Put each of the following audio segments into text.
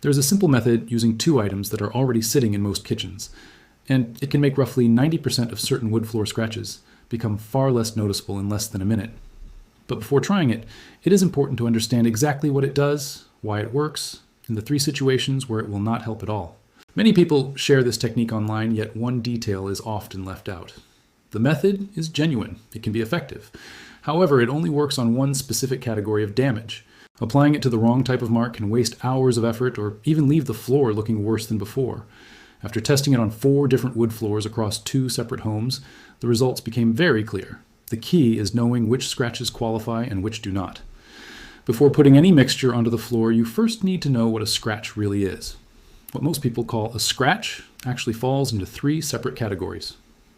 There's a simple method using two items that are already sitting in most kitchens, and it can make roughly 90% of certain wood floor scratches become far less noticeable in less than a minute. But before trying it, it is important to understand exactly what it does, why it works, and the three situations where it will not help at all. Many people share this technique online, yet one detail is often left out. The method is genuine. It can be effective. However, it only works on one specific category of damage. Applying it to the wrong type of mark can waste hours of effort or even leave the floor looking worse than before. After testing it on 4 different wood floors across 2 separate homes, the results became very clear. The key is knowing which scratches qualify and which do not. Before putting any mixture onto the floor, you first need to know what a scratch really is. What most people call a scratch actually falls into 3 separate categories.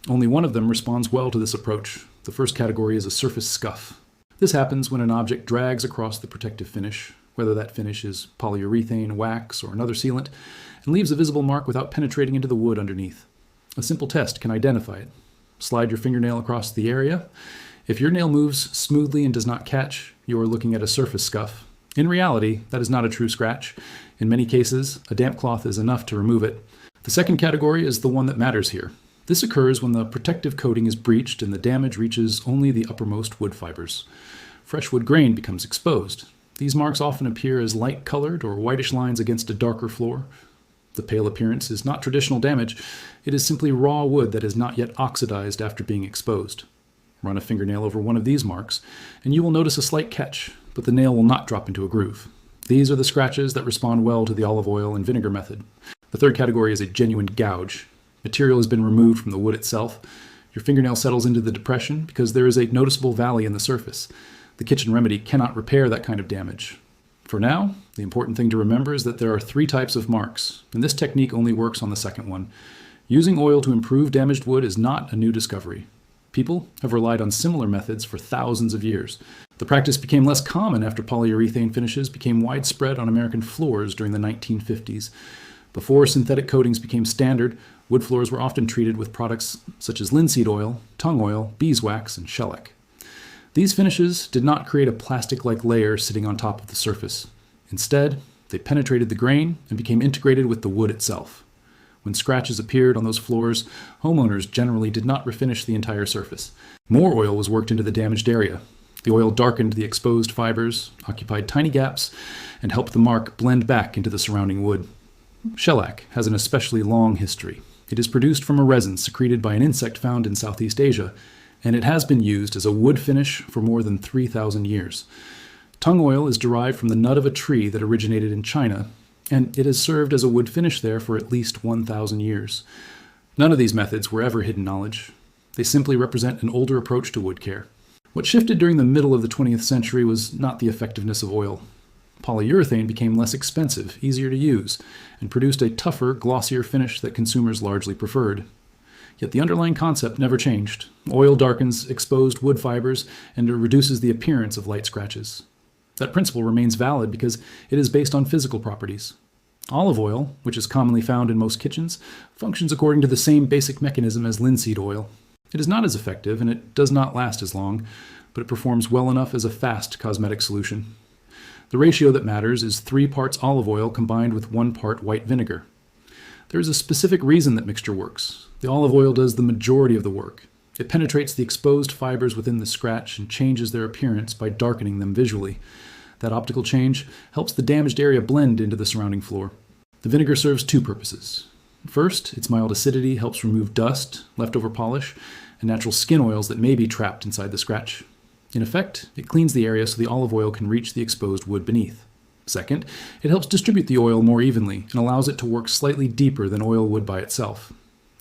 Only one of them responds well to this approach. The first category is a surface scuff. This happens when an object drags across the protective finish, whether that finish is polyurethane, wax, or another sealant, and leaves a visible mark without penetrating into the wood underneath. A simple test can identify it. Slide your fingernail across the area. If your nail moves smoothly and does not catch, you are looking at a surface scuff. In reality, that is not a true scratch. In many cases, a damp cloth is enough to remove it. The second category is the one that matters here. This occurs when the protective coating is breached and the damage reaches only the uppermost wood fibers. Fresh wood grain becomes exposed. These marks often appear as light-colored or whitish lines against a darker floor. The pale appearance is not traditional damage. It is simply raw wood that is not yet oxidized after being exposed. Run a fingernail over one of these marks, and you will notice a slight catch, but the nail will not drop into a groove. These are the scratches that respond well to the olive oil and vinegar method. The third category is a genuine gouge. Material has been removed from the wood itself. Your fingernail settles into the depression because there is a noticeable valley in the surface. The kitchen remedy cannot repair that kind of damage. For now, the important thing to remember is that there are 3 types of marks, and this technique only works on the second one. Using oil to improve damaged wood is not a new discovery. People have relied on similar methods for thousands of years. The practice became less common after polyurethane finishes became widespread on American floors during the 1950s. Before synthetic coatings became standard, wood floors were often treated with products such as linseed oil, tung oil, beeswax, and shellac. These finishes did not create a plastic-like layer sitting on top of the surface. Instead, they penetrated the grain and became integrated with the wood itself. When scratches appeared on those floors, homeowners generally did not refinish the entire surface. More oil was worked into the damaged area. The oil darkened the exposed fibers, occupied tiny gaps, and helped the mark blend back into the surrounding wood. Shellac has an especially long history. It is produced from a resin secreted by an insect found in Southeast Asia, and it has been used as a wood finish for more than 3,000 years. Tung oil is derived from the nut of a tree that originated in China, and it has served as a wood finish there for at least 1,000 years. None of these methods were ever hidden knowledge. They simply represent an older approach to wood care. What shifted during the middle of the 20th century was not the effectiveness of oil. Polyurethane became less expensive, easier to use, and produced a tougher, glossier finish that consumers largely preferred. Yet the underlying concept never changed. Oil darkens exposed wood fibers and reduces the appearance of light scratches. That principle remains valid because it is based on physical properties. Olive oil, which is commonly found in most kitchens, functions according to the same basic mechanism as linseed oil. It is not as effective and it does not last as long, but it performs well enough as a fast cosmetic solution. The ratio that matters is 3 parts olive oil combined with 1 part white vinegar. There is a specific reason that mixture works. The olive oil does the majority of the work. It penetrates the exposed fibers within the scratch and changes their appearance by darkening them visually. That optical change helps the damaged area blend into the surrounding floor. The vinegar serves 2 purposes. First, its mild acidity helps remove dust, leftover polish, and natural skin oils that may be trapped inside the scratch. In effect, it cleans the area so the olive oil can reach the exposed wood beneath. Second, it helps distribute the oil more evenly and allows it to work slightly deeper than oil would by itself.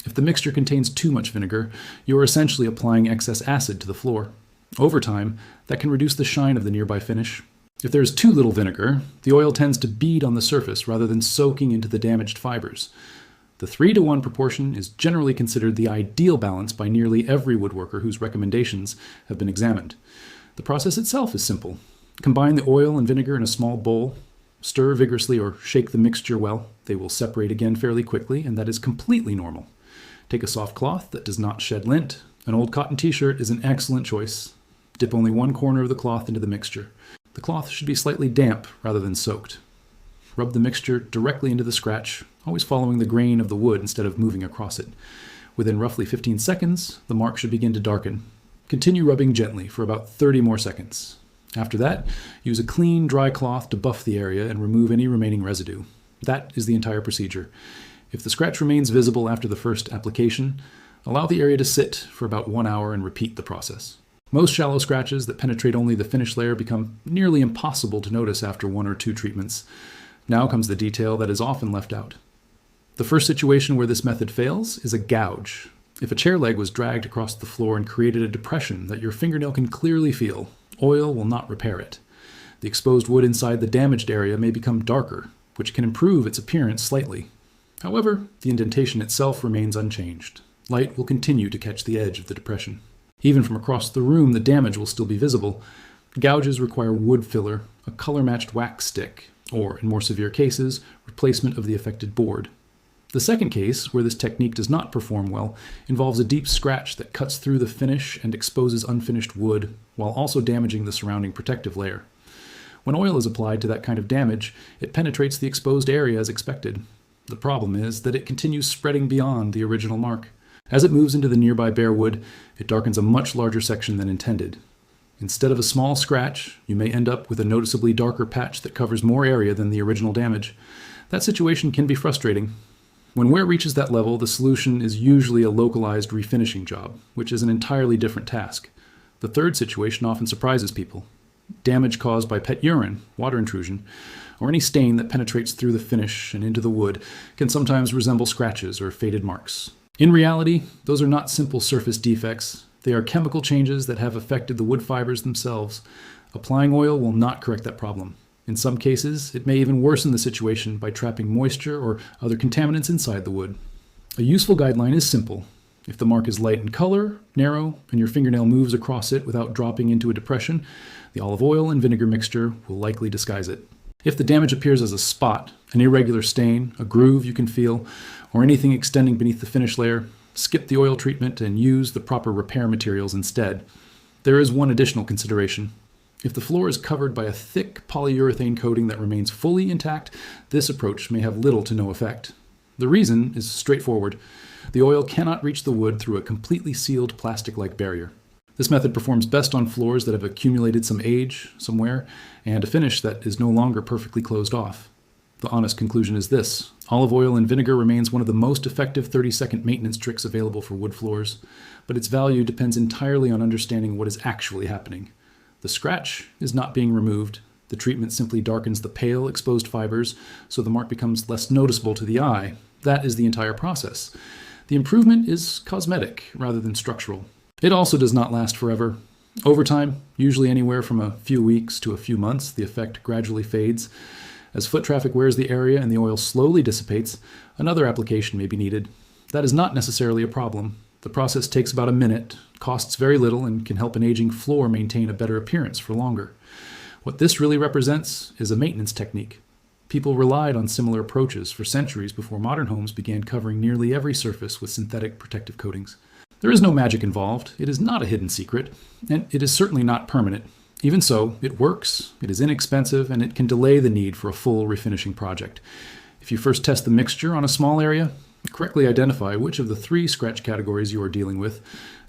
If the mixture contains too much vinegar, you are essentially applying excess acid to the floor. Over time, that can reduce the shine of the nearby finish. If there is too little vinegar, the oil tends to bead on the surface rather than soaking into the damaged fibers. The 3-to-1 proportion is generally considered the ideal balance by nearly every woodworker whose recommendations have been examined. The process itself is simple. Combine the oil and vinegar in a small bowl, stir vigorously or shake the mixture well. They will separate again fairly quickly, and that is completely normal. Take a soft cloth that does not shed lint. An old cotton t-shirt is an excellent choice. Dip only 1 corner of the cloth into the mixture. The cloth should be slightly damp rather than soaked. Rub the mixture directly into the scratch, always following the grain of the wood instead of moving across it. Within roughly 15 seconds, the mark should begin to darken. Continue rubbing gently for about 30 more seconds. After that, use a clean, dry cloth to buff the area and remove any remaining residue. That is the entire procedure. If the scratch remains visible after the first application, allow the area to sit for about 1 hour and repeat the process. Most shallow scratches that penetrate only the finish layer become nearly impossible to notice after 1 or 2 treatments. Now comes the detail that is often left out. The first situation where this method fails is a gouge. If a chair leg was dragged across the floor and created a depression that your fingernail can clearly feel, oil will not repair it. The exposed wood inside the damaged area may become darker, which can improve its appearance slightly. However, the indentation itself remains unchanged. Light will continue to catch the edge of the depression. Even from across the room, the damage will still be visible. Gouges require wood filler, a color-matched wax stick, or, in more severe cases, replacement of the affected board. The second case, where this technique does not perform well, involves a deep scratch that cuts through the finish and exposes unfinished wood, while also damaging the surrounding protective layer. When oil is applied to that kind of damage, it penetrates the exposed area as expected. The problem is that it continues spreading beyond the original mark. As it moves into the nearby bare wood, it darkens a much larger section than intended. Instead of a small scratch, you may end up with a noticeably darker patch that covers more area than the original damage. That situation can be frustrating. When wear reaches that level, the solution is usually a localized refinishing job, which is an entirely different task. The third situation often surprises people. Damage caused by pet urine, water intrusion, or any stain that penetrates through the finish and into the wood can sometimes resemble scratches or faded marks. In reality, those are not simple surface defects. They are chemical changes that have affected the wood fibers themselves. Applying oil will not correct that problem. In some cases, it may even worsen the situation by trapping moisture or other contaminants inside the wood. A useful guideline is simple. If the mark is light in color, narrow, and your fingernail moves across it without dropping into a depression, the olive oil and vinegar mixture will likely disguise it. If the damage appears as a spot, an irregular stain, a groove you can feel, or anything extending beneath the finish layer, skip the oil treatment and use the proper repair materials instead. There is one additional consideration. If the floor is covered by a thick polyurethane coating that remains fully intact, this approach may have little to no effect. The reason is straightforward. The oil cannot reach the wood through a completely sealed plastic-like barrier. This method performs best on floors that have accumulated some age, some wear, and a finish that is no longer perfectly closed off. The honest conclusion is this: olive oil and vinegar remains one of the most effective 30-second maintenance tricks available for wood floors, but its value depends entirely on understanding what is actually happening. The scratch is not being removed. The treatment simply darkens the pale, exposed fibers, so the mark becomes less noticeable to the eye. That is the entire process. The improvement is cosmetic rather than structural. It also does not last forever. Over time, usually anywhere from a few weeks to a few months, the effect gradually fades. As foot traffic wears the area and the oil slowly dissipates, another application may be needed. That is not necessarily a problem. The process takes about a minute, costs very little, and can help an aging floor maintain a better appearance for longer. What this really represents is a maintenance technique. People relied on similar approaches for centuries before modern homes began covering nearly every surface with synthetic protective coatings. There is no magic involved. It is not a hidden secret, and it is certainly not permanent. Even so, it works, it is inexpensive, and it can delay the need for a full refinishing project. If you first test the mixture on a small area, correctly identify which of the 3 scratch categories you are dealing with,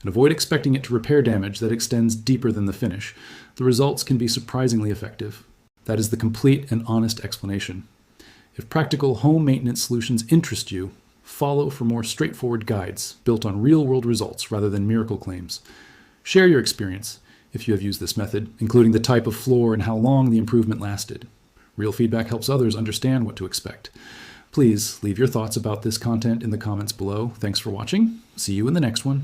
and avoid expecting it to repair damage that extends deeper than the finish. The results can be surprisingly effective. That is the complete and honest explanation. If practical home maintenance solutions interest you, follow for more straightforward guides built on real-world results rather than miracle claims. Share your experience if you have used this method, including the type of floor and how long the improvement lasted. Real feedback helps others understand what to expect. Please leave your thoughts about this content in the comments below. Thanks for watching. See you in the next one.